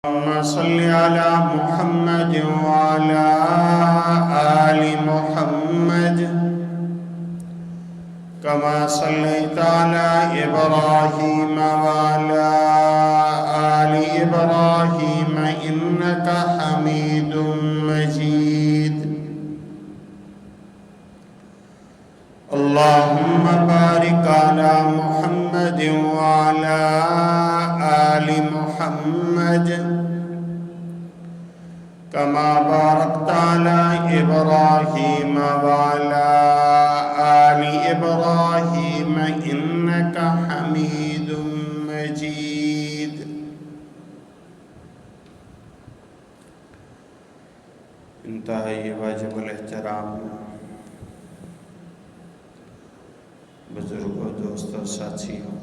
اللهم صل على محمد وعلى آل محمد كما صليت على إبراهيم وعلى آل إبراهيم إنك حميد مجيد. اللهم بارك على محمد وعلى آل محمد كما باركت على إبراهيم وعلى آل إبراهيم إنك حميد مجيد. انتہائی واجب الاحترام بزرگوں، دوستوں، ساتھیوں،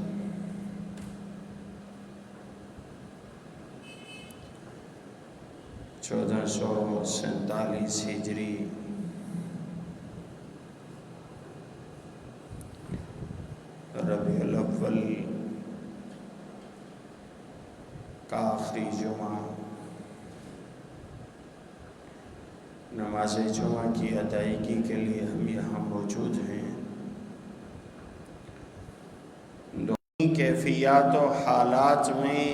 1447 ہجری ربیع الاول کا آخری جمعہ، نماز جمعہ کی ادائیگی کے لیے ہم یہاں موجود ہیں. دونوں کیفیات و حالات میں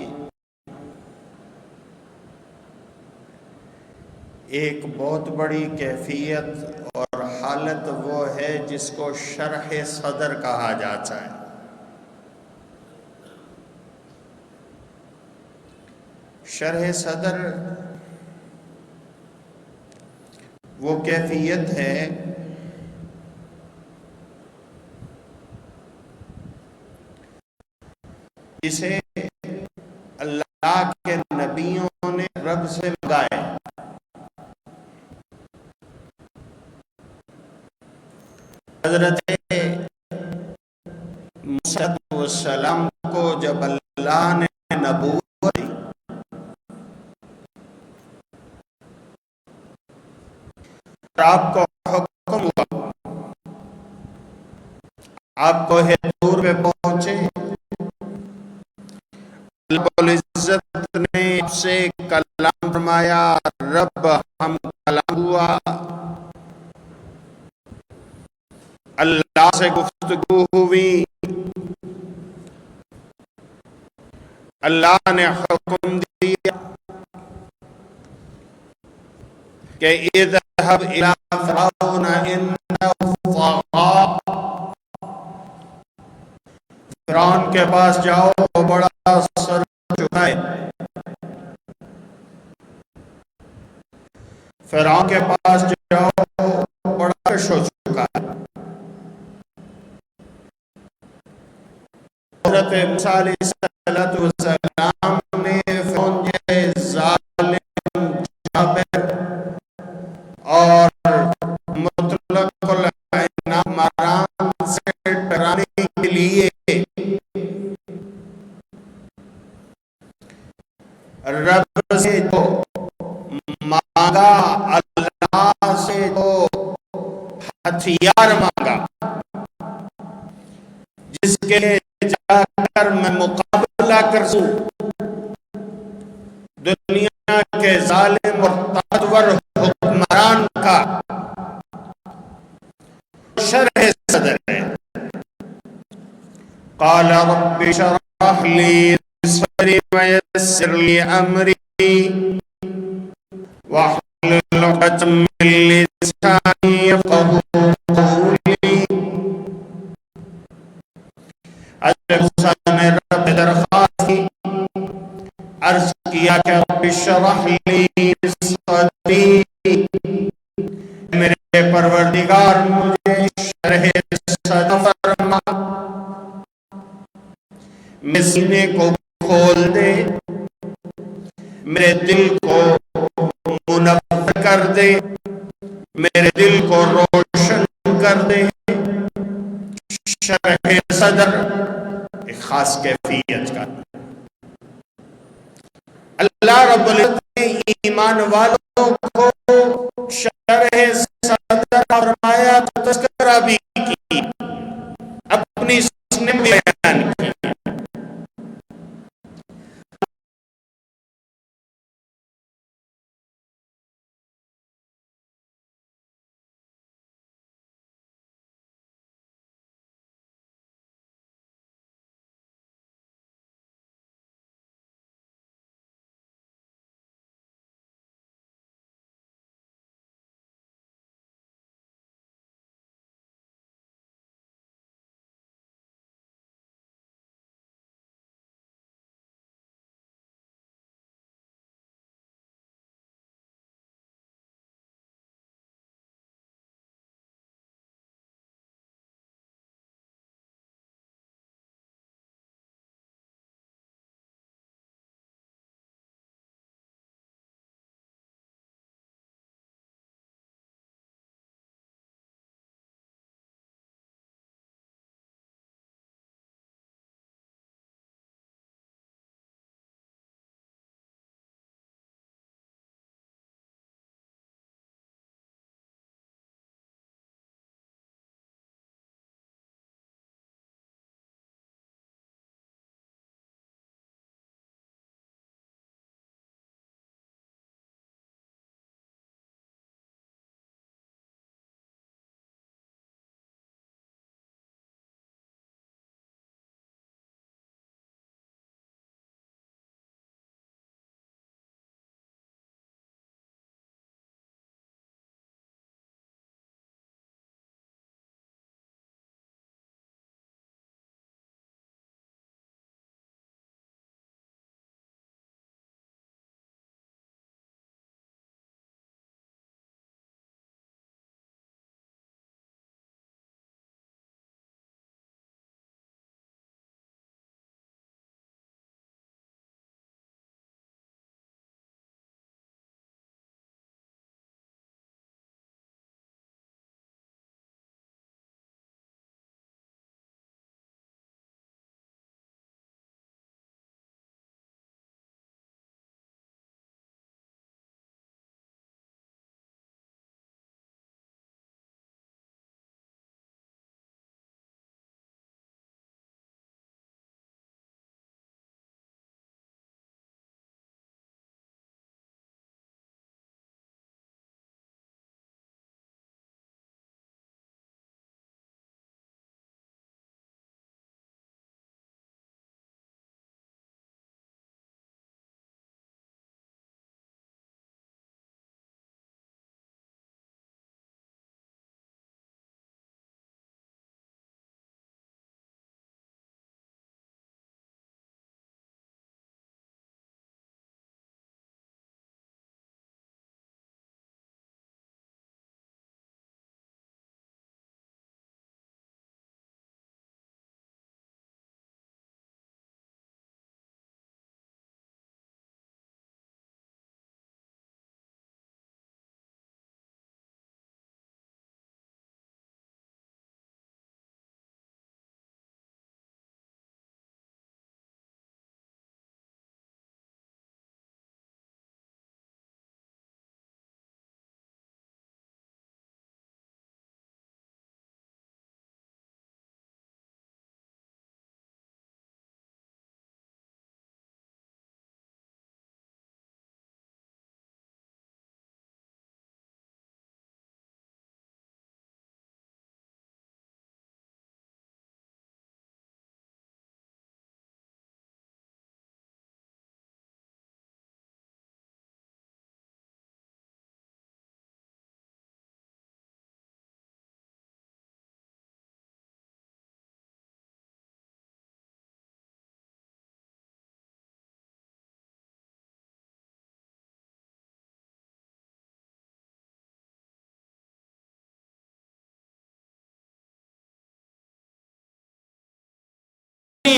ایک بہت بڑی کیفیت اور حالت وہ ہے جس کو شرح صدر کہا جاتا ہے. شرح صدر وہ کیفیت ہے جسے اللہ کے نبیوں نے رب سے مانگا. حضرت موسیٰ علیہ السلام کو جب اللہ نے نبوت دی، آپ کو حکم ہوا، آپ کو طور پہ پہنچے. اللہ رب العزت نے آپ سے کلام فرمایا، رب ہم کلام ہوا، اللہ سے گفتگو ہوئی. اللہ نے حکم دیا کہ اذهب الى فرعون انه طغى. فرعون کے پاس جاؤ، وہ بڑا سر چکا ہے. فرعون کے پاس جاؤ، بڑا کش ہو چکا ہے. حضرت موسیٰ علیہ السلام نے فرعون جیسے ظالم، جابر اور مطلق العنان ماران سے ڈرانے کے لیے رب سے جو مانگا، اللہ سے جو ہتھیار مانگا جس کے جا کر میں مقابلہ کر سوں دنیا کے ظالم اور طاقتور حکمران کا، شرح صدر ہے. قال رب اشرح لي صدري ويسر لي امري واحلل عقدة من لساني يفقهوا قولي. حضرت موسیٰ نے رب درخواست کی، عرض کیا کہ رب اشرح لي صدري، میرے پروردگار مجھے شرح صدر فرما، میرے سینے کو کھول دے، میرے دل کو منور کر دے، میرے دل کو روشن کر دے. شرح صدر ایک خاص کیفیت کا. اللہ رب العزت نے ایمان والوں کو شرح صدر فرمایا تو تذکرہ بھی کی، اپنی سنے میں بیان کی.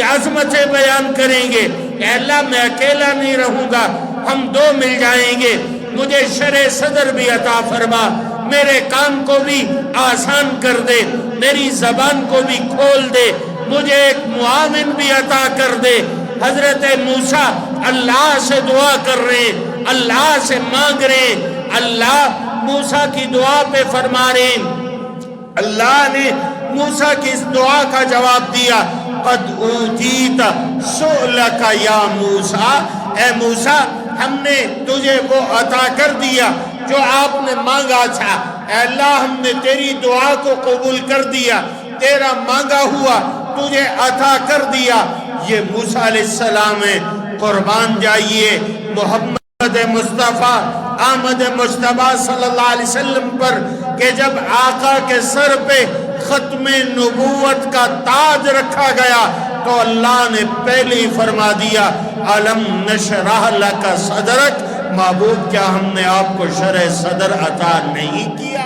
عظمتیں بیان کریں گے، اے اللہ میں اکیلا نہیں رہوں گا، ہم دو مل جائیں گے، مجھے شرح صدر بھی عطا فرما، میرے کام کو بھی آسان کر دے، میری زبان کو بھی کھول دے، مجھے ایک معاون بھی عطا کر دے۔ حضرت موسیٰ اللہ سے دعا کر رہے ہیں، اللہ سے مانگ رہے ہیں، اللہ موسیٰ کی دعا پہ فرما رہے ہیں۔ اللہ نے موسیٰ کی اس دعا کا جواب دیا، قد اوتیت سؤلک یا موسیٰ، اے موسیٰ ہم نے تجھے وہ عطا کر دیا جو آپ نے مانگا تھا، اے اللہ ہم نے تیری دعا کو قبول کر دیا، تیرا مانگا ہوا تجھے عطا کر دیا۔ یہ موسیٰ علیہ السلام ہے، قربان جائیے محمد مصطفیٰ آمد مجتبیٰ صلی اللہ علیہ وسلم پر کہ جب آقا کے سر پہ ختم نبوت کا تاج رکھا گیا تو اللہ نے پہلے ہی فرما دیا، الم نشرح لک صدرک، محبوب کیا ہم نے آپ کو شرح صدر عطا نہیں کیا؟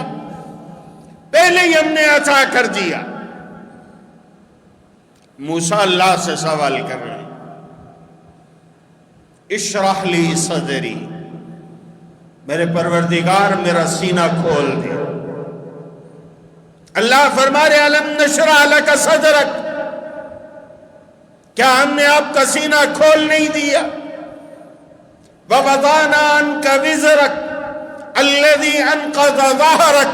پہلے ہی ہم نے عطا کر دیا۔ موسیٰ اللہ سے سوال کر رہے ہیں، اشرح لی صدری، میرے پروردگار میرا سینہ کھول دے۔ اللہ فرما رہے الم نشرح لک صدرک، کیا ہم نے آپ کا سینہ کھول نہیں دیا؟ وَوَضَعْنَا عَنْكَ وِزْرَكَ الَّذِي أَنْقَضَ ظَهْرَكَ۔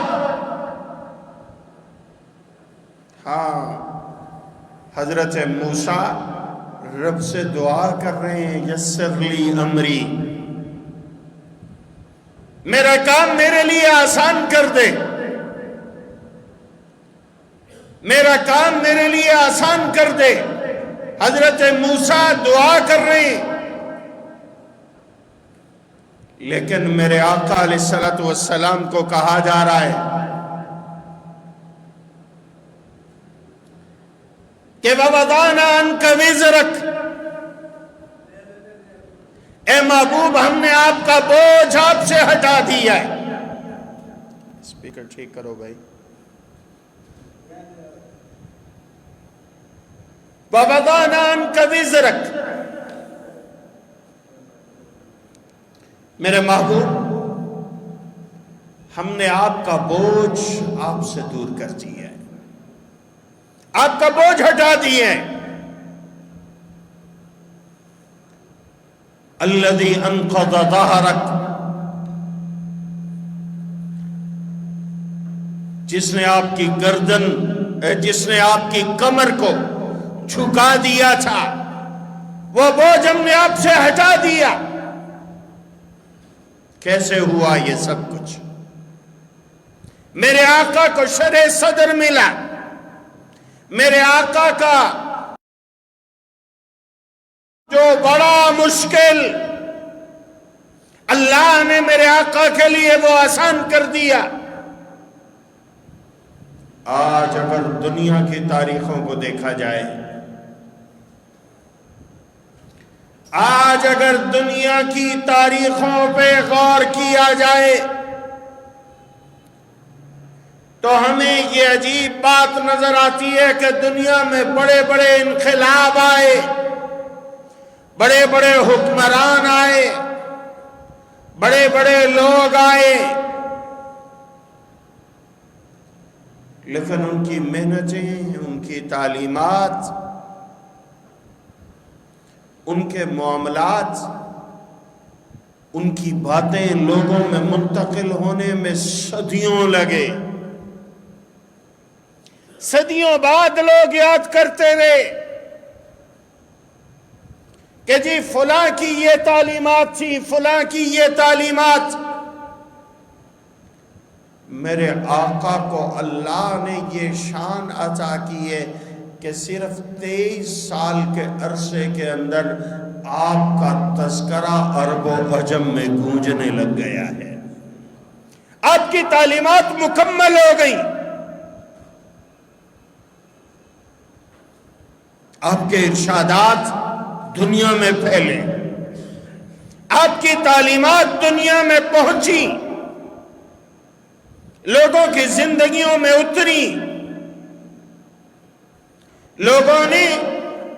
ہاں حضرت موسیٰ رب سے دعا کر رہے ہیں، یسر لی امری، میرا کام میرے لیے آسان کر دے، میرا کام میرے لیے آسان کر دے۔ حضرت موسیٰ دعا کر رہے ہیں، لیکن میرے آقا علیہ السلام کو کہا جا رہا ہے کہ وَوَضَعْنَا عَنْكَ وِزْرَكَ، اے محبوب ہم نے آپ کا بوجھ آپ سے ہٹا دیا ہے۔ اسپیکر ٹھیک کرو بھائی۔ وَوَضَعْنَا عَنْكَ وِزْرَكَ، میرے محبوب ہم نے آپ کا بوجھ آپ سے دور کر دیا ہے، آپ کا بوجھ ہٹا دیے ہیں۔ الذی انقض ظہرک، جس نے آپ کی گردن، جس نے آپ کی کمر کو جھکا دیا تھا، وہ بوجھ ہم نے آپ سے ہٹا دیا۔ کیسے ہوا یہ سب کچھ؟ میرے آقا کو شرح صدر ملا، میرے آقا کا جو بڑا مشکل اللہ نے میرے آقا کے لیے وہ آسان کر دیا۔ آج اگر دنیا کی تاریخوں کو دیکھا جائے، آج اگر دنیا کی تاریخوں پہ غور کیا جائے تو ہمیں یہ عجیب بات نظر آتی ہے کہ دنیا میں بڑے بڑے انقلاب آئے، بڑے بڑے حکمران آئے، بڑے بڑے لوگ آئے، لیکن ان کی محنتیں، ان کی تعلیمات، ان کے معاملات، ان کی باتیں لوگوں میں منتقل ہونے میں صدیوں لگے۔ صدیوں بعد لوگ یاد کرتے رہے کہ جی فلاں کی یہ تعلیمات تھی، فلاں کی یہ تعلیمات۔ میرے آقا کو اللہ نے یہ شان عطا کی ہے کہ صرف 23 سال کے عرصے کے اندر آپ کا تذکرہ عرب و عجم میں گونجنے لگ گیا ہے، آپ کی تعلیمات مکمل ہو گئیں، آپ کے ارشادات دنیا میں پھیلے، آپ کی تعلیمات دنیا میں پہنچی، لوگوں کی زندگیوں میں اتری، لوگوں نے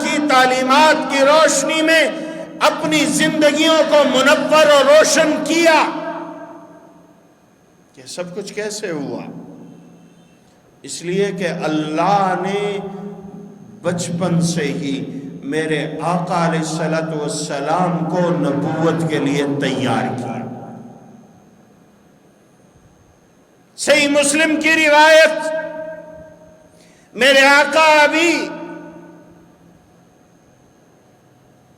کی تعلیمات کی روشنی میں اپنی زندگیوں کو منور اور روشن کیا۔ یہ سب کچھ کیسے ہوا؟ اس لیے کہ اللہ نے بچپن سے ہی میرے آقا علیہ السلام کو نبوت کے لیے تیار کیا۔ صحیح مسلم کی روایت، میرے آقا ابھی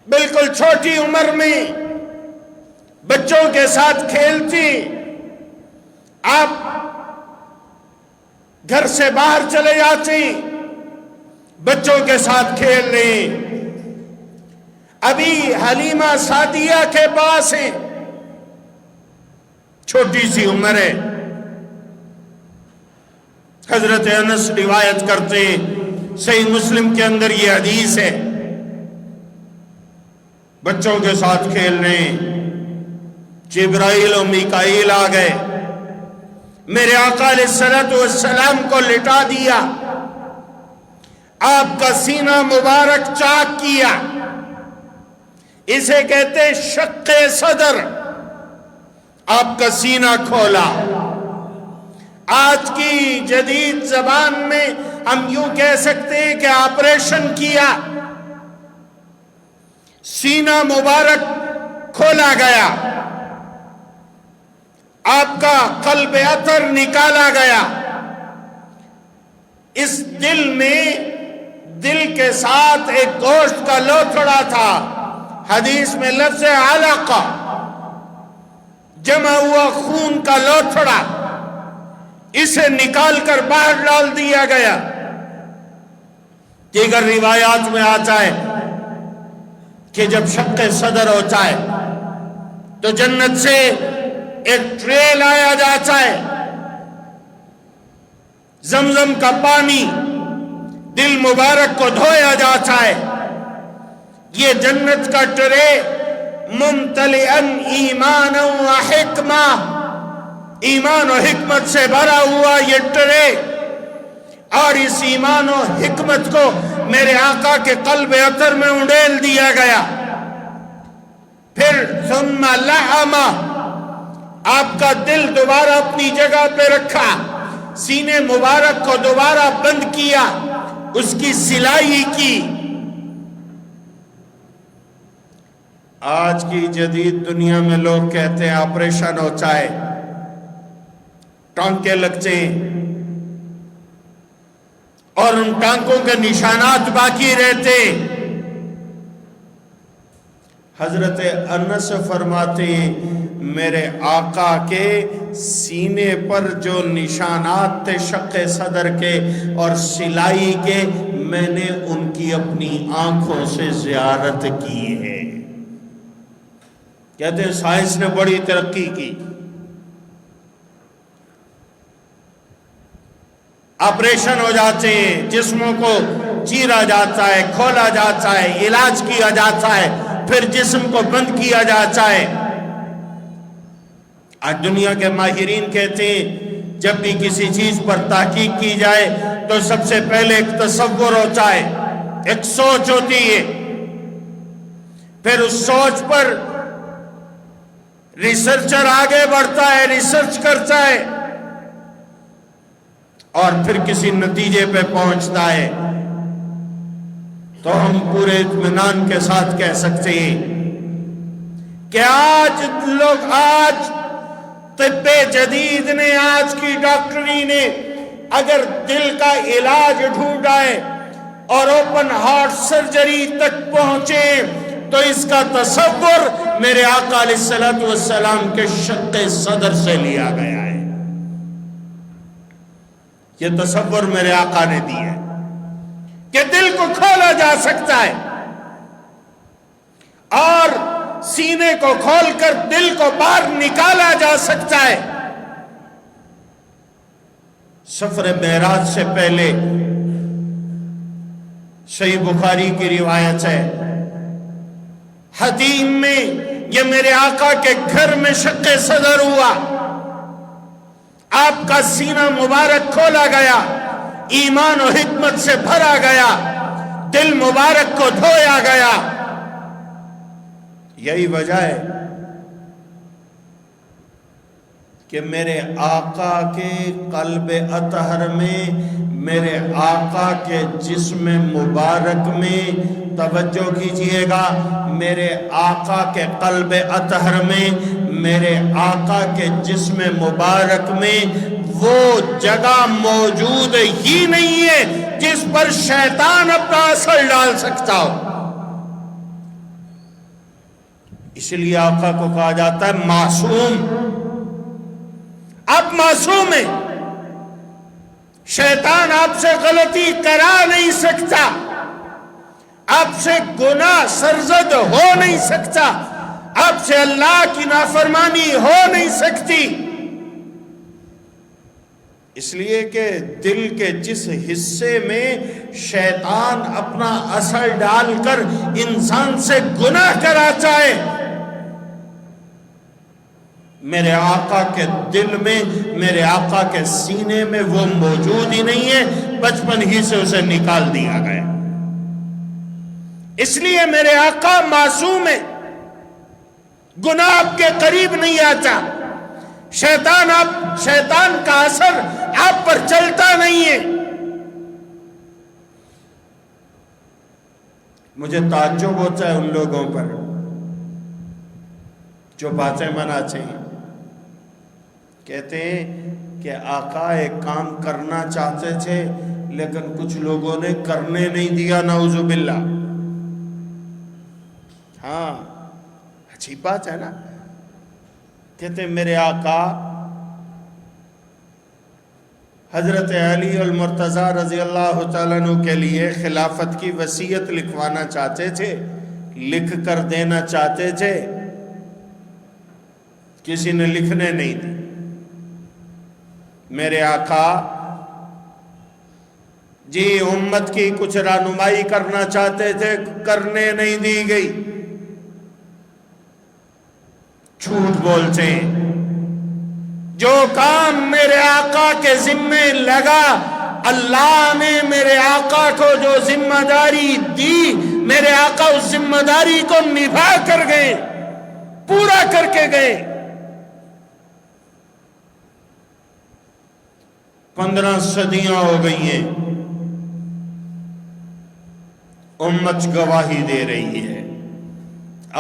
بالکل چھوٹی عمر میں بچوں کے ساتھ کھیلتی، آپ گھر سے باہر چلے جاتی بچوں کے ساتھ کھیل رہی۔ ابھی حلیمہ سعدیہ کے پاس ہیں، چھوٹی سی عمر ہے۔ حضرت انس روایت کرتے ہیں، صحیح مسلم کے اندر یہ حدیث ہے، بچوں کے ساتھ کھیل رہے ہیں، جبرائیل و میکائیل آ گئے، میرے آقا علیہ السلام کو لٹا دیا، آپ کا سینہ مبارک چاک کیا۔ اسے کہتے ہیں شق صدر، آپ کا سینہ کھولا۔ آج کی جدید زبان میں ہم یوں کہہ سکتے ہیں کہ آپریشن کیا، سینہ مبارک کھولا گیا، آپ کا قلب اطہر نکالا گیا۔ اس دل میں، دل کے ساتھ ایک گوشت کا لوتھڑا تھا، حدیث میں لفظ علقہ، جمع ہوا خون کا لوتھڑا، اسے نکال کر باہر ڈال دیا گیا۔ دیگر روایات میں آتا ہے کہ جب شق صدر ہوتا ہے تو جنت سے ایک ٹرے لایا جاتا ہے، زمزم کا پانی دل مبارک کو دھویا جاتا ہے۔ یہ جنت کا ٹرے ممتلئن ایمان و حکمہ، ایمان و حکمت سے بھرا ہوا یہ ٹرے، اور اس ایمان و حکمت کو میرے آقا کے قلب اطہر میں اڈیل دیا گیا۔ پھر ثم لحمہ، آپ کا دل دوبارہ اپنی جگہ پہ رکھا، سینے مبارک کو دوبارہ بند کیا، اس کی سلائی کی۔ آج کی جدید دنیا میں لوگ کہتے ہیں آپریشن ہوتا ہے، ٹانکے لگتے ہیں، اور ان ٹانکوں کے نشانات باقی رہتے۔ حضرت انس فرماتے ہیں میرے آقا کے سینے پر جو نشانات تھے شق صدر کے اور سلائی کے، میں نے ان کی اپنی آنکھوں سے زیارت کی ہے۔ کہتے ہیں سائنس نے بڑی ترقی کی، آپریشن ہو جاتے ہیں، جسموں کو چیرا جاتا ہے، کھولا جاتا ہے، علاج کیا جاتا ہے، پھر جسم کو بند کیا جاتا ہے۔ آج دنیا کے ماہرین کہتے ہیں جب بھی کسی چیز پر تحقیق کی جائے تو سب سے پہلے ایک تصور ہوتا ہے، ایک سوچ ہوتی ہے، پھر اس سوچ پر ریسرچر آگے بڑھتا ہے، ریسرچ کرتا ہے، اور پھر کسی نتیجے پہ پہنچتا ہے۔ تو ہم پورے اطمینان کے ساتھ کہہ سکتے ہیں کہ آج طب جدید نے، آج کی ڈاکٹری نے اگر دل کا علاج ڈھونڈا ہے اور اوپن ہارٹ سرجری تک پہنچے تو اس کا تصور میرے آقا علیہ السلام کے شق صدر سے لیا گیا ہے۔ یہ تصور میرے آقا نے دی ہے کہ دل کو کھولا جا سکتا ہے، اور سینے کو کھول کر دل کو باہر نکالا جا سکتا ہے۔ سفر معراج سے پہلے صحیح بخاری کی روایت ہے، حتیم میں یہ میرے آقا کے گھر میں شق صدر ہوا، آپ کا سینہ مبارک کھولا گیا، ایمان و حکمت سے بھرا گیا، دل مبارک کو دھویا گیا۔ یہی وجہ ہے کہ میرے آقا کے قلب اطہر میں، میرے آقا کے جسم مبارک میں، توجہ کیجئے گا، میرے آقا کے قلب اطہر میں، میرے آقا کے جسم مبارک میں وہ جگہ موجود ہی نہیں ہے جس پر شیطان اپنا اثر ڈال سکتا ہو۔ اس لیے آقا کو کہا جاتا ہے معصوم۔ آپ معصوم ہیں، شیطان آپ سے غلطی کرا نہیں سکتا، آپ سے گناہ سرزد ہو نہیں سکتا، آپ سے اللہ کی نافرمانی ہو نہیں سکتی، اس لیے کہ دل کے جس حصے میں شیطان اپنا اثر ڈال کر انسان سے گناہ کراتا ہے، میرے آقا کے دل میں، میرے آقا کے سینے میں وہ موجود ہی نہیں ہے، بچپن ہی سے اسے نکال دیا گیا۔ اس لیے میرے آقا معصوم ہے، گناہ آپ کے قریب نہیں آتا، شیطان کا اثر آپ پر چلتا نہیں ہے۔ مجھے تعجب ہوتا ہے ان لوگوں پر جو باتیں مناتے ہیں، کہتے ہیں کہ آقا ایک کام کرنا چاہتے تھے لیکن کچھ لوگوں نے کرنے نہیں دیا، نعوذ باللہ۔ ہاں، اچھی بات ہے نا۔ کہتے ہیں میرے آقا حضرت علی المرتضیٰ رضی اللہ تعالیٰ عنہ کے لیے خلافت کی وصیت لکھوانا چاہتے تھے، لکھ کر دینا چاہتے تھے، کسی نے لکھنے نہیں دی۔ میرے آقا جی امت کی کچھ رہنمائی کرنا چاہتے تھے، کرنے نہیں دی گئی۔ جھوٹ بولتے ہیں، جو کام میرے آقا کے ذمے لگا، اللہ نے میرے آقا کو جو ذمہ داری دی، میرے آقا اس ذمہ داری کو نبھا کر گئے، پورا کر کے گئے۔ 15 صدیاں ہو گئی ہیں، امت گواہی دے رہی ہے۔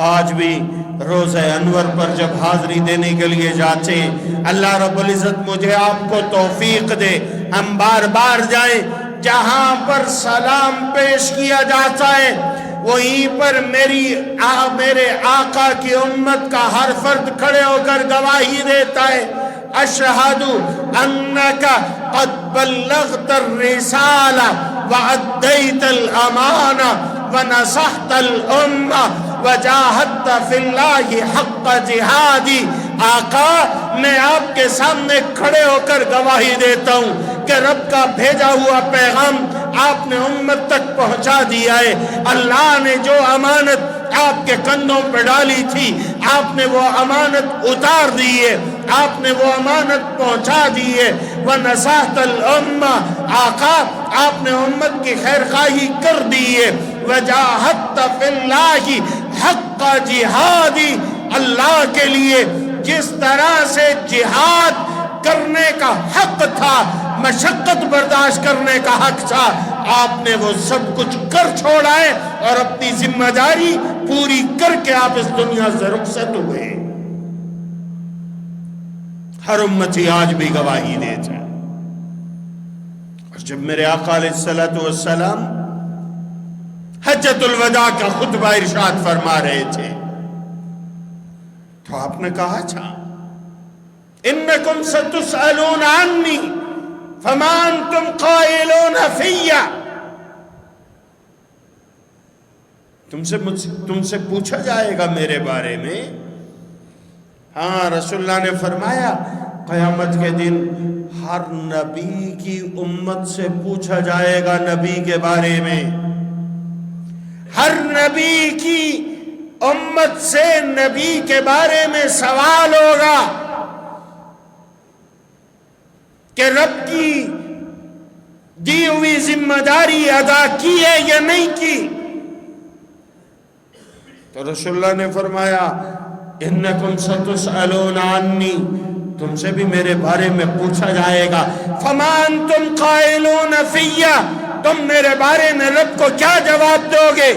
آج بھی روزہ انور پر جب حاضری دینے کے لیے جاتے ہیں، اللہ رب العزت مجھے آپ کو توفیق دے، ہم بار بار جائیں، جہاں پر سلام پیش کیا جاتا ہے وہیں پر میرے آقا کی امت کا ہر فرد کھڑے ہو کر گواہی دیتا ہے، اشہد انک قد بلغت الرسالہ وادیت الامانہ ونصحت الامہ وجاہدت فی اللہ حق جہادی۔ آقا میں آپ کے سامنے کھڑے ہو کر گواہی دیتا ہوں کہ رب کا بھیجا ہوا پیغام آپ نے امت تک پہنچا دیا ہے۔ اللہ نے جو امانت آپ کے کندھوں پہ ڈالی تھی، آپ نے وہ امانت اتار دی ہے، آپ نے وہ امانت پہنچا دی ہے۔ وَنَصَحْتَ الْأُمَّةَ، آقا آپ نے امت کی خیرخواہی کر دی ہے۔ وَجَاهَدْتَ فِي اللَّهِ حَقَّ جِهَادِ، اللہ کے لیے جس طرح سے جہاد کرنے کا حق تھا، مشقت برداشت کرنے کا حق تھا، آپ نے وہ سب کچھ کر چھوڑا ہے اور اپنی ذمہ داری پوری کر کے آپ اس دنیا سے رخصت ہوئے۔ ہر امتی آج بھی گواہی دیتا ہے۔ اور جب میرے آقا علیہ السلام حجۃ الوداع کا خطبہ ارشاد فرما رہے تھے تو آپ نے کہا تھا انکم ستسألون عنی فما انتم قائلون فی، تم سے پوچھا جائے گا میرے بارے میں۔ ہاں، رسول اللہ نے فرمایا قیامت کے دن ہر نبی کی امت سے پوچھا جائے گا نبی کے بارے میں، ہر نبی کی امت سے نبی کے بارے میں سوال ہوگا کہ رب کی دی ہوئی ذمہ داری ادا کی ہے یا نہیں کی؟ تو رسول اللہ نے فرمایا انکم ستسألون عنی، تم سے بھی میرے بارے میں پوچھا جائے گا. فما انتم قائلون فی، تم میرے بارے میں رب کو کیا جواب دو گے؟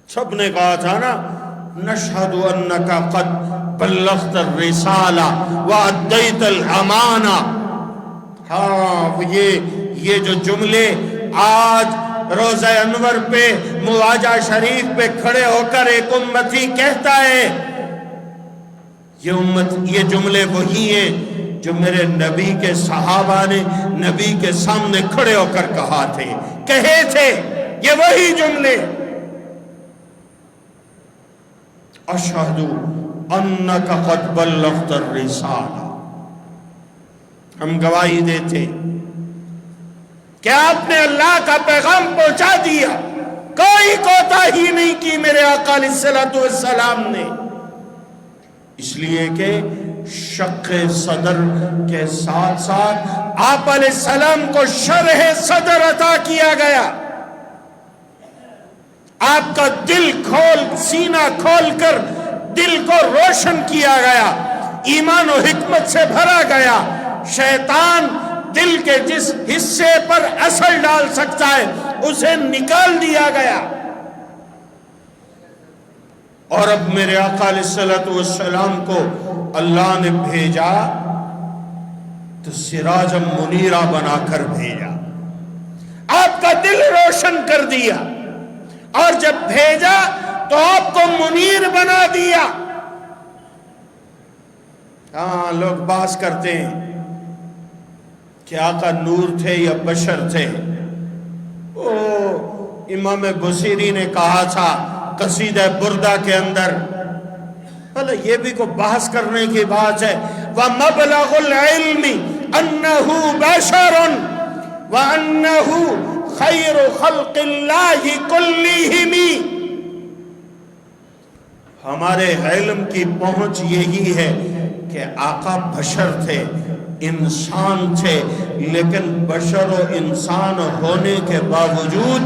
سب نے کہا تھا نا نشہد انک قد بلغت الرسالہ وادیت الامانہ. ہاں یہ جو جملے آج روزہ انور پہ مواجہ شریف پہ کھڑے ہو کر ایک امتی کہتا ہے، یہ جملے وہی ہیں جو میرے نبی کے صحابہ نے نبی کے سامنے کھڑے ہو کر کہے تھے. یہ وہی جملے. اشہد انک قد بلغت الرسالہ، ہم گواہی دیتے کہ آپ نے اللہ کا پیغام پہنچا دیا، کوئی کوتاہی نہیں کی میرے آقا علیہ الصلوۃ والسلام نے. اس لیے کہ شق صدر کے ساتھ ساتھ آپ علیہ السلام کو شرح صدر عطا کیا گیا. آپ کا دل سینہ کھول کر دل کو روشن کیا گیا، ایمان و حکمت سے بھرا گیا. شیطان دل کے جس حصے پر اثر ڈال سکتا ہے اسے نکال دیا گیا. اور اب میرے آقا علیہ الصلوۃ والسلام کو اللہ نے بھیجا تو سراجا منیرا بنا کر بھیجا، آپ کا دل روشن کر دیا، اور جب بھیجا تو آپ کو منیر بنا دیا. ہاں لوگ بحث کرتے ہیں کہ آقا نور تھے یا بشر تھے. امام بصیری نے کہا تھا قصیدہ بردہ کے اندر، بھلا یہ بھی کوئی بحث کرنے کی بات ہے. وَمَبْلَغُ الْعِلْمِ أَنَّهُ بَشَرٌ وَأَنَّهُ خَيْرُ خَلْقِ اللَّهِ كُلِّهِمِ. ہمارے علم کی پہنچ یہی ہے کہ آقا بشر تھے، انسان تھے، لیکن بشر و انسان ہونے کے باوجود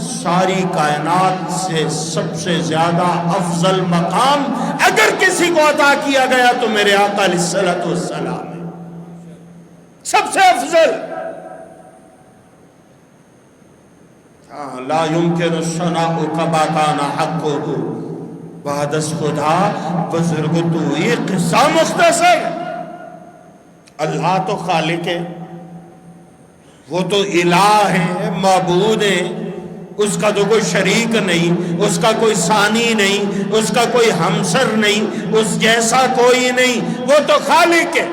ساری کائنات سے سب سے زیادہ افضل مقام اگر کسی کو عطا کیا گیا تو میرے آقا علیہ الصلوۃ والسلام ہے، سب سے افضل. لا يمكن الثناء كما كان حقه، بعد از خدا بزرگ تو یہ قصہ مختصر. اللہ تو خالق ہے، وہ تو الہ ہے، معبود ہے، اس کا تو کوئی شریک نہیں، اس کا کوئی ثانی نہیں، اس کا کوئی ہمسر نہیں، اس جیسا کوئی نہیں، وہ تو خالق ہے.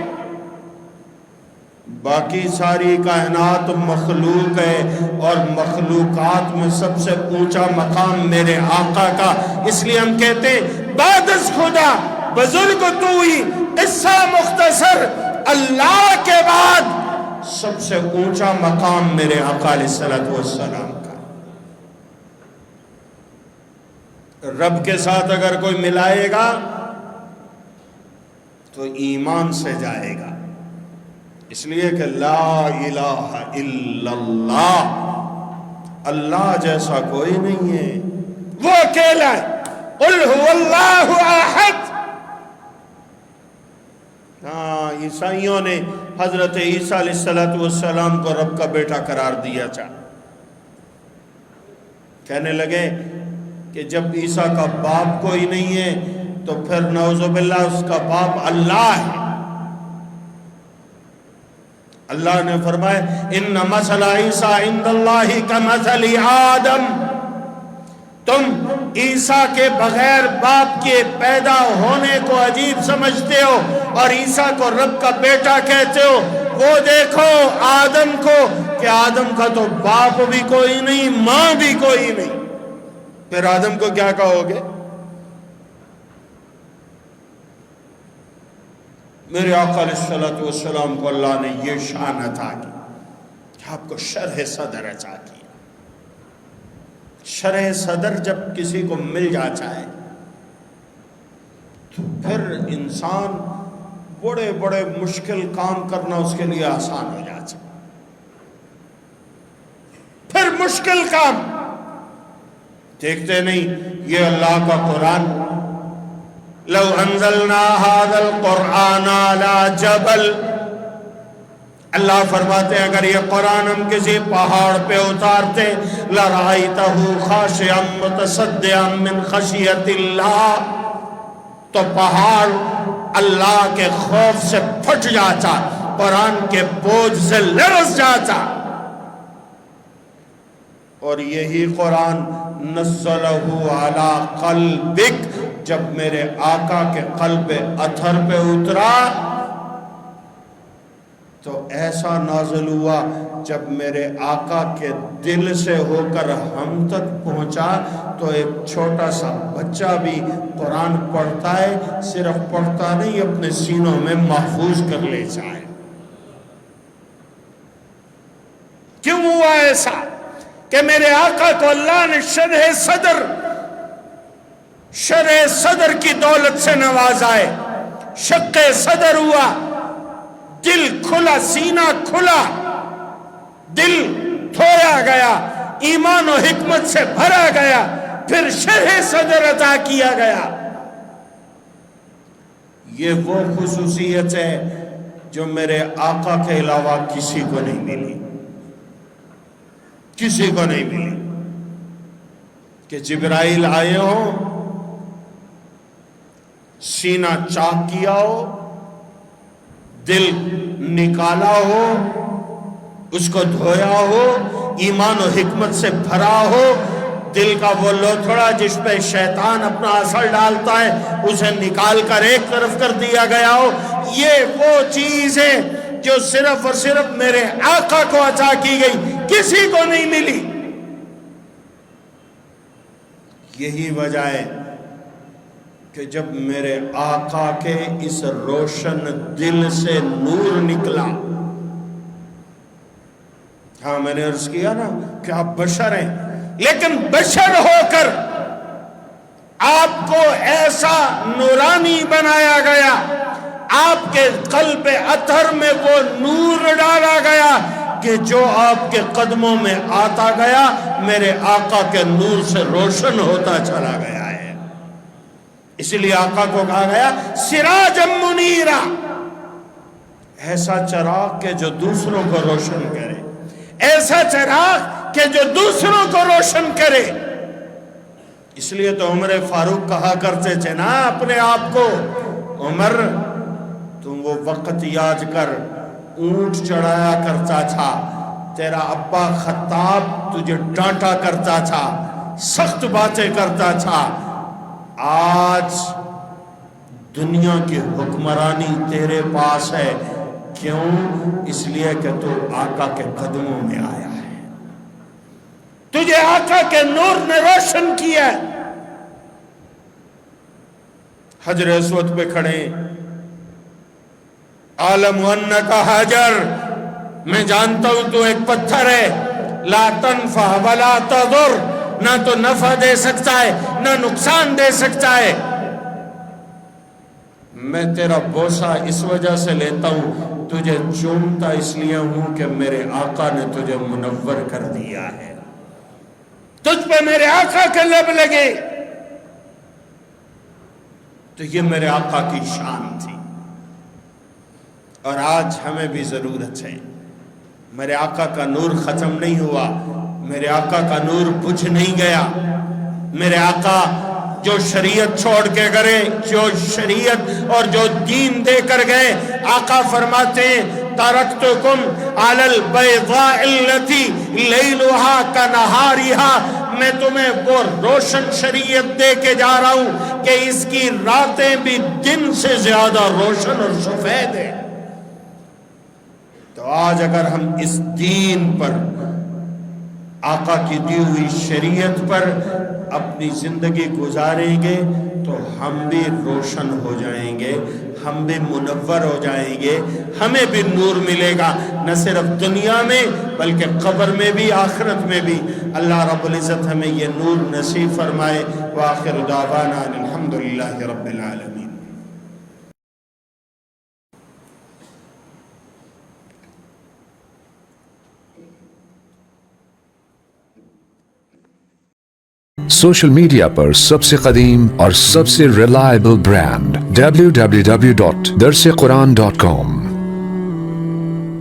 باقی ساری کائنات مخلوق ہے، اور مخلوقات میں سب سے اونچا مقام میرے آقا کا. اس لیے ہم کہتے ہیں بعد از خدا بزرگ تو ہی، قصہ مختصر، اللہ کے بعد سب سے اونچا مقام میرے آقا علیہ الصلوۃ والسلام کا. رب کے ساتھ اگر کوئی ملائے گا تو ایمان سے جائے گا. اس لیے کہ لا الہ الا اللہ، اللہ جیسا کوئی نہیں ہے، وہ اکیلا ہے. قل هو اللہ احد. ہاں عیسائیوں نے حضرت عیسیٰ علیہ الصلوۃ والسلام کو رب کا بیٹا قرار دیا تھا. کہنے لگے کہ جب عیسیٰ کا باپ کوئی نہیں ہے تو پھر نعوذ باللہ اس کا باپ اللہ ہے. اللہ نے فرمایا ان مثل عیسیٰ عند اللہ کمثل آدم، تم عیسیٰ کے بغیر باپ کے پیدا ہونے کو عجیب سمجھتے ہو اور عیسیٰ کو رب کا بیٹا کہتے ہو. وہ دیکھو آدم کو کہ آدم کا تو باپ بھی کوئی نہیں، ماں بھی کوئی نہیں، پھر آدم کو کیا کہو گے؟ میرے آقا علیہ الصلوۃ والسلام کو اللہ نے یہ شان عطا کی کہ آپ کو شرح صدر عطا کیا. شرح صدر جب کسی کو مل جاتا ہے تو پھر انسان بڑے بڑے مشکل کام کرنا اس کے لیے آسان ہو جاتا ہے. مشکل کام دیکھتے نہیں؟ یہ اللہ کا قرآن، لو انزلنا هذا القرآن على جبل، اللہ فرماتے ہیں اگر یہ قرآن ہم کسی پہاڑ پہ اتارتے لَرَأَيْتَهُ خَاشِعًا مُتَصَدِّعًا مِّنْ خَشْيَةِ اللَّهِ، تو پہاڑ اللہ کے خوف سے پھٹ جاتا، قرآن کے بوجھ سے لرز جاتا۔ اور یہی قرآن نزلہ علی قلبک، جب میرے آقا کے قلب اطہر پہ اترا تو ایسا نازل ہوا، جب میرے آقا کے دل سے ہو کر ہم تک پہنچا تو ایک چھوٹا سا بچہ بھی قرآن پڑھتا ہے، صرف پڑھتا نہیں اپنے سینوں میں محفوظ کر لے جائے۔ کیوں ہوا ایسا؟ کہ میرے آقا کو اللہ نے شرح صدر کی دولت سے نوازا ہے، شق صدر ہوا، دل کھلا، سینہ کھلا، دل دھویا گیا، ایمان و حکمت سے بھرا گیا، پھر شرح صدر عطا کیا گیا۔ یہ وہ خصوصیت ہے جو میرے آقا کے علاوہ کسی کو نہیں ملی، کسی کو نہیں ملی، کہ جبرائیل آئے ہوں، سینہ چاک کیا ہو، دل نکالا ہو، اس کو دھویا ہو، ایمان و حکمت سے بھرا ہو، دل کا وہ لوتھڑا جس پہ شیطان اپنا اثر ڈالتا ہے اسے نکال کر ایک طرف کر دیا گیا ہو۔ یہ وہ چیز ہے جو صرف اور صرف میرے آقا کو عطا کی گئی، کسی کو نہیں ملی۔ یہی وجہ ہے کہ جب میرے آقا کے اس روشن دل سے نور نکلا، ہاں میں نے عرض کیا نا کہ آپ بشر ہیں، لیکن بشر ہو کر آپ کو ایسا نورانی بنایا گیا، آپ کے قلب اطہر میں وہ نور ڈالا گیا کہ جو آپ کے قدموں میں آتا گیا میرے آقا کے نور سے روشن ہوتا چلا گیا ہے۔ اس لیے آقا کو کہا گیا سراجا منیرا، ایسا چراغ کہ جو دوسروں کو روشن کرے، ایسا چراغ کہ جو دوسروں کو روشن کرے۔ اس لیے تو عمر فاروق کہا کرتے تھے نا اپنے آپ کو، عمر تم وہ وقت یاد کر اونٹ چڑھایا کرتا تھا، تیرا ابا خطاب تجھے ڈانٹا کرتا تھا، سخت باتیں کرتا تھا، آج دنیا کی حکمرانی تیرے پاس ہے، کیوں؟ اس لیے کہ تو آقا کے قدموں میں آیا ہے، تجھے آقا کے نور نے روشن کیا ہے۔ حجر اسود پہ کھڑے، عالم انکا حجر، میں جانتا ہوں تو ایک پتھر ہے، لا تنفع ولا تضر، نہ تو نفع دے سکتا ہے نہ نقصان دے سکتا ہے، میں تیرا بوسہ اس وجہ سے لیتا ہوں، تجھے چومتا اس لیے ہوں کہ میرے آقا نے تجھے منور کر دیا ہے، تجھ پہ میرے آقا کے لب لگے۔ تو یہ میرے آقا کی شان تھی، اور آج ہمیں بھی ضرورت ہے۔ میرے آقا کا نور ختم نہیں ہوا، میرے آقا کا نور بجھ نہیں گیا، میرے آقا جو شریعت چھوڑ کے گئے، جو شریعت اور جو دین دے کر گئے، آقا فرماتے ہیں ترکتکم علی البیضاء التی لیلھا کنہارھا، میں تمہیں وہ روشن شریعت دے کے جا رہا ہوں کہ اس کی راتیں بھی دن سے زیادہ روشن اور سفید ہیں۔ تو آج اگر ہم اس دین پر، آقا کی دی ہوئی شریعت پر اپنی زندگی گزاریں گے تو ہم بھی روشن ہو جائیں گے، ہم بھی منور ہو جائیں گے، ہمیں بھی نور ملے گا، نہ صرف دنیا میں بلکہ قبر میں بھی، آخرت میں بھی۔ اللہ رب العزت ہمیں یہ نور نصیب فرمائے۔ وآخر دعوانا الحمدللہ رب العالمین۔ سوشل میڈیا پر سب سے قدیم اور سب سے ریلائبل برانڈ www.darsequran.com